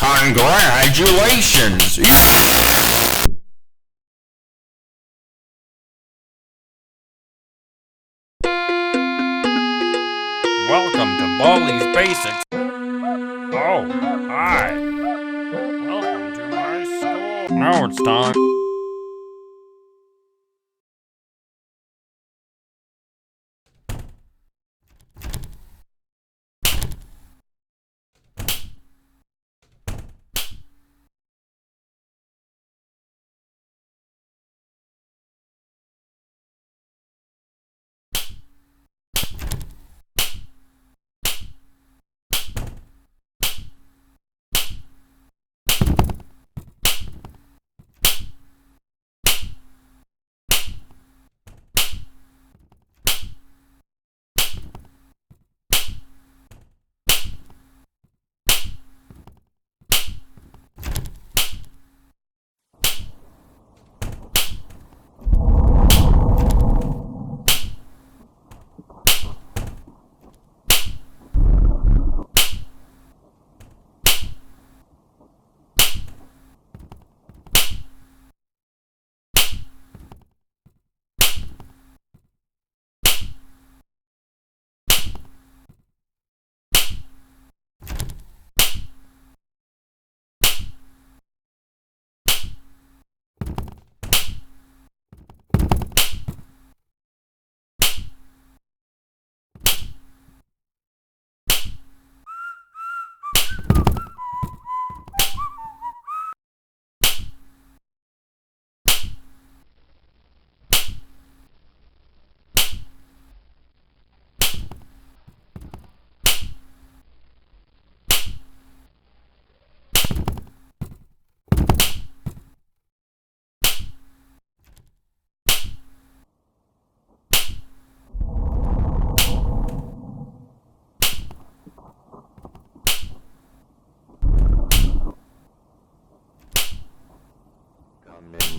Congratulations! Welcome to Baldi's Basics. Oh, hi. Welcome to my school. Now it's time.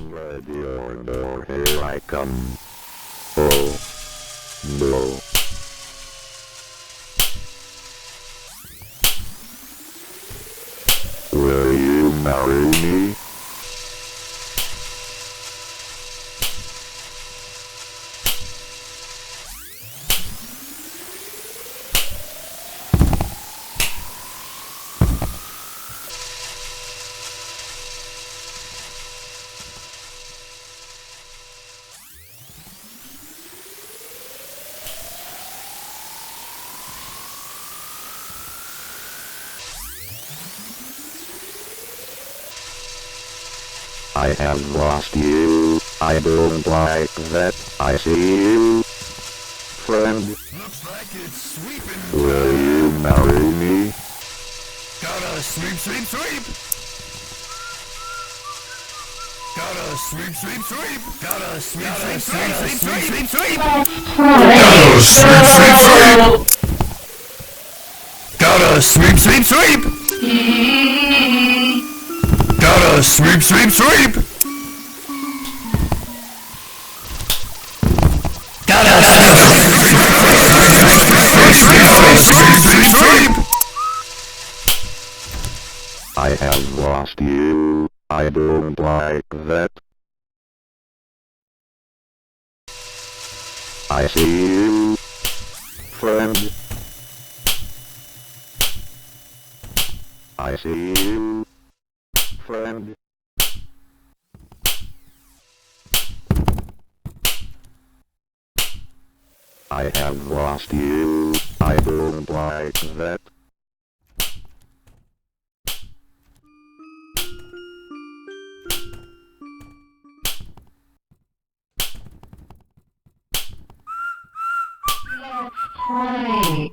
Ready or no, here I come. Oh, no. Will you marry me? I have lost you. I don't like that. I see you. Friend. Looks like it's sweeping. Will you marry me? Gotta sweep, sweep, sweep. Gotta sweep, sweep, sweep. Gotta sweep, sweep, sweep, sweep, sweep, sweep, sweep. Gotta sweep, sweep, sweep. Gotta sweep, sweep, sweep. Gotta sweep, sweep, sweep. Gotta sweep. I have lost you. I don't like that. I see you. Friend. I see you. Friend. I have lost you. I don't like that. Hi.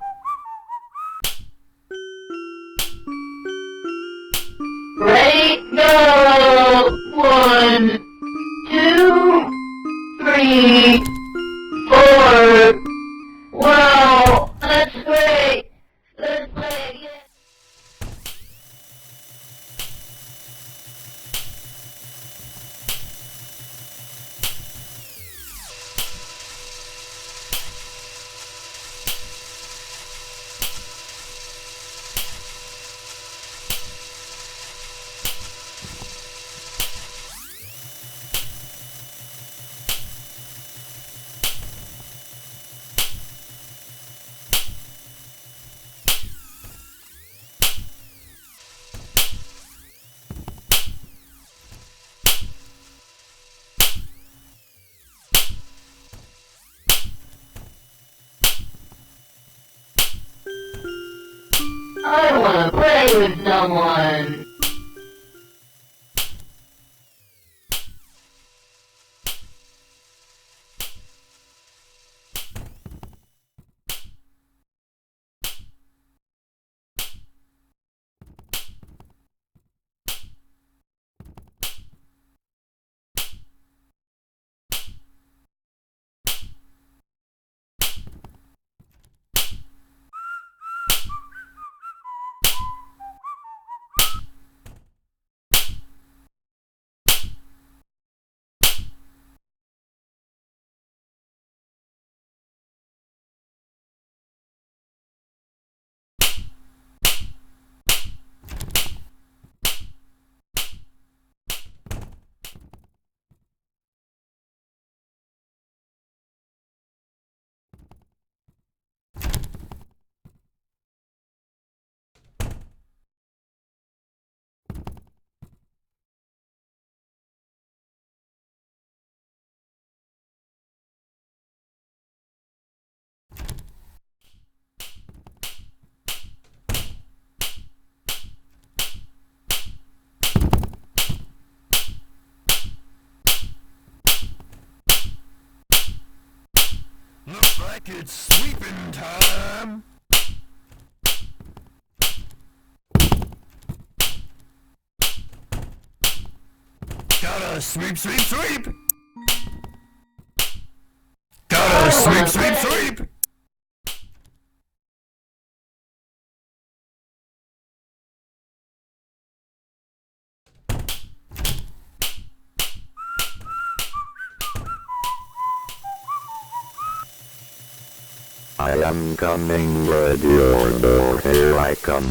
Ready, go! 1, 2, 3, 4. Wow, that's great. Let's play again. I wanna play with someone. Looks like it's sweeping time. Gotta sweep, sweep, sweep. Gotta sweep, sweep, sweep. I am coming with your door, here I come.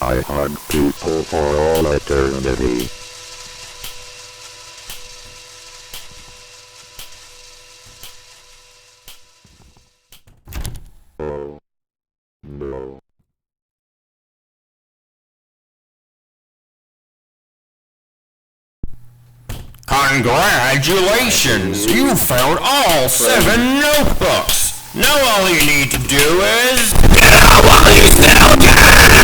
I hug people for all eternity. Oh, no. Congratulations! You found all 7 notebooks! Now all you need to do is... Get out while you still can!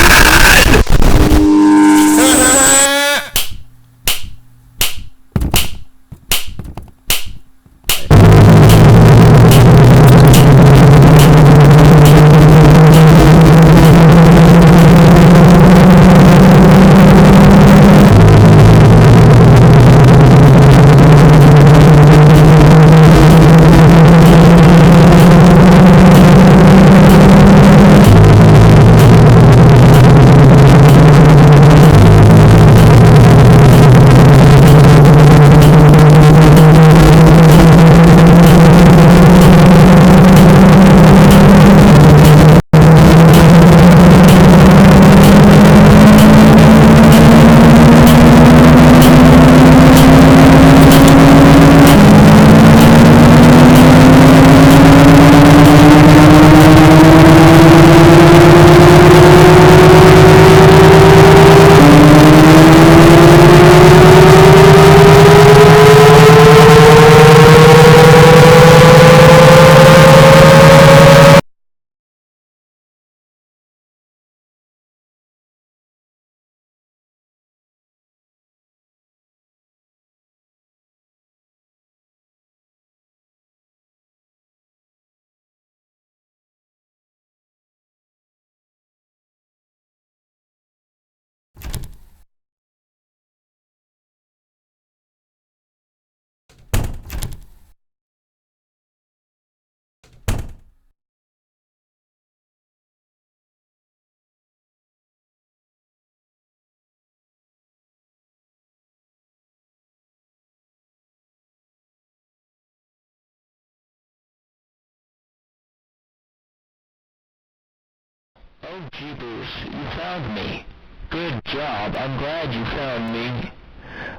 Oh, jeepers, you found me. Good job. I'm glad you found me.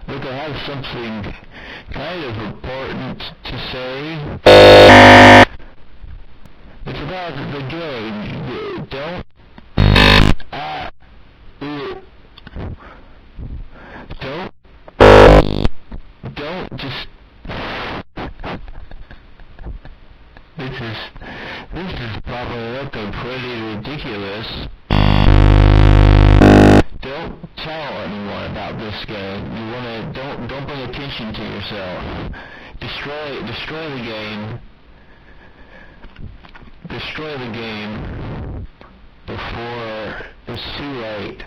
Look, I have something kind of important to say. It's about the game. Don't probably looking pretty ridiculous. Don't tell anyone about this game. You wanna don't bring attention to yourself. Destroy the game. Destroy the game before it's too late.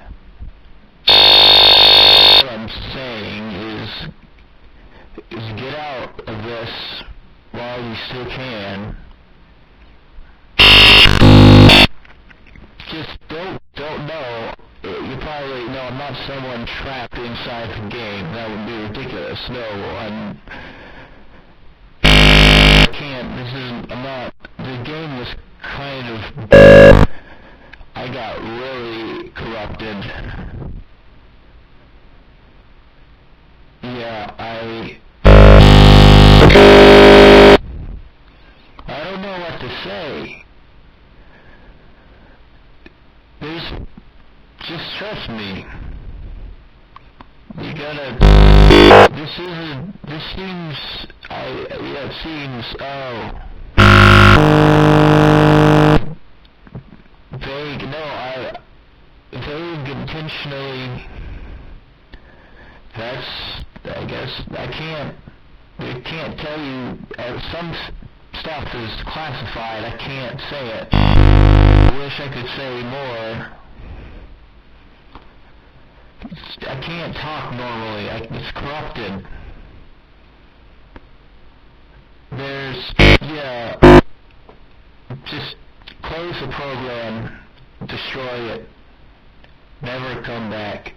What I'm saying is get out of this while you still can. Just don't know. You probably know I'm not someone trapped inside the game. That would be ridiculous. No, I can't. I'm not. The game was kind of. I got really corrupted. Yeah, I don't know what to say. Just trust me. You gotta, this seems, it seems, vague, vague intentionally, I guess, I can't tell you, some stuff is classified, I can't say it. I wish I could say more. I can't talk normally, it's corrupted. Just close the program, destroy it, never come back.